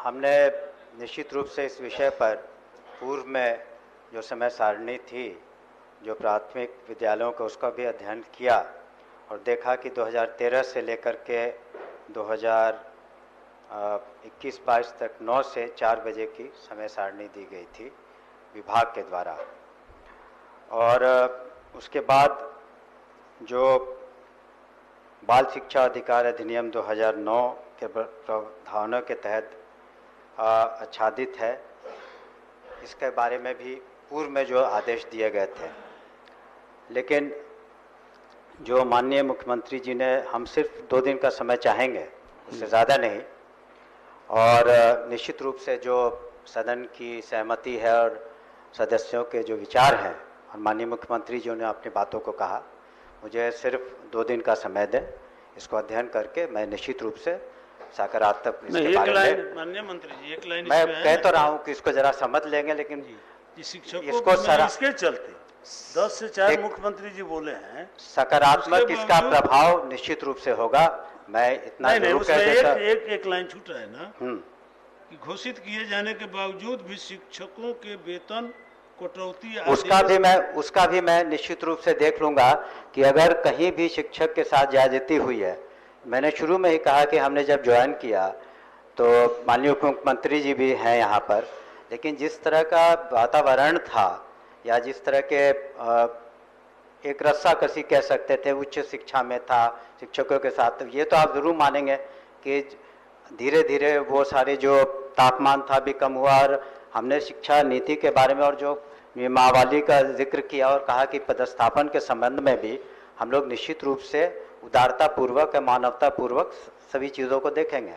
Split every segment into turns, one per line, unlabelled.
हमने निश्चित रूप से इस विषय पर पूर्व में जो समय सारणी थी, जो प्राथमिक विद्यालयों का, उसका भी अध्ययन किया और देखा कि 2013 से लेकर के 2021-22 तक 9 से 4 बजे की समय सारणी दी गई थी विभाग के द्वारा। और उसके बाद जो बाल शिक्षा अधिकार अधिनियम 2009 के प्रावधानों के तहत आच्छादित है, इसके बारे में भी पूर्व में जो आदेश दिए गए थे, लेकिन जो माननीय मुख्यमंत्री जी ने, हम सिर्फ 2 दिन का समय चाहेंगे, उससे ज़्यादा नहीं, और निश्चित रूप से जो सदन की सहमति है और सदस्यों के जो विचार हैं, और माननीय मुख्यमंत्री जी ने अपनी बातों को कहा, मुझे सिर्फ 2 दिन का समय दें, इसको अध्ययन करके मैं निश्चित रूप से सकारात्मक इसके बारे में।
माननीय मंत्री जी, एक लाइन
मैं कह तो रहा हूँ कि इसको जरा समझ लेंगे, लेकिन
शिक्षकों
इसको
इसके चलते 10 से 4 मुख्यमंत्री जी बोले हैं,
सकारात्मक इसका प्रभाव निश्चित रूप से होगा। मैं इतना जरूर कह देता।
एक लाइन छूट रहा है ना कि घोषित किए जाने के बावजूद भी शिक्षकों के वेतन कटौती,
उसका भी मैं निश्चित रूप से देख लूंगा कि अगर कहीं भी शिक्षक के साथ ज्यादती हुई है। मैंने शुरू में ही कहा कि हमने जब ज्वाइन किया तो माननीय मुख्यमंत्री जी भी हैं यहाँ पर, लेकिन जिस तरह का वातावरण था या जिस तरह के एक रस्साकसी कह सकते थे उच्च शिक्षा में था शिक्षकों के साथ, तो ये तो आप ज़रूर मानेंगे कि धीरे धीरे वो सारे जो तापमान था भी कम हुआ। और हमने शिक्षा नीति के बारे में और जो नियमावली का जिक्र किया और कहा कि पदस्थापन के संबंध में भी हम लोग निश्चित रूप से उदारतापूर्वक, मानवतापूर्वक सभी चीज़ों को देखेंगे।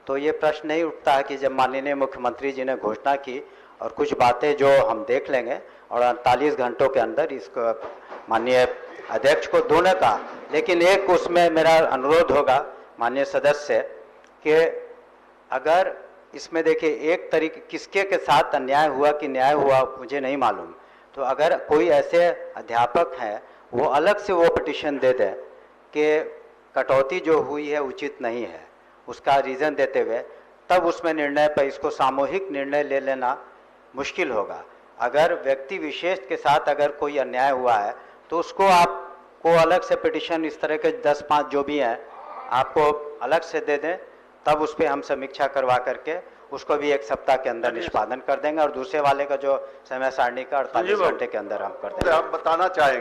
तो ये प्रश्न नहीं उठता है कि जब माननीय मुख्यमंत्री जी ने घोषणा की और कुछ बातें जो हम देख लेंगे और 48 घंटों के अंदर इसको माननीय अध्यक्ष को दोनों का, लेकिन एक उसमें मेरा अनुरोध होगा माननीय सदस्य कि अगर इसमें देखिए एक तरीके किसके के साथ अन्याय हुआ कि न्याय हुआ मुझे नहीं मालूम, तो अगर कोई ऐसे अध्यापक हैं वो अलग से वो पिटीशन दे दें कि कटौती जो हुई है उचित नहीं है, उसका रीज़न देते हुए, तब उसमें निर्णय पर इसको सामूहिक निर्णय ले लेना मुश्किल होगा। अगर व्यक्ति विशेष के साथ अगर कोई अन्याय हुआ है तो उसको आपको अलग से पिटीशन इस तरह के 10-5 जो भी हैं आपको अलग से दे दें, तब उस पर हम समीक्षा करवा करके उसको भी 1 सप्ताह के अंदर निष्पादन कर देंगे और दूसरे वाले का जो समय सारणी का 48 घंटे के अंदर हम कर देंगे।
आप बताना चाहेंगे?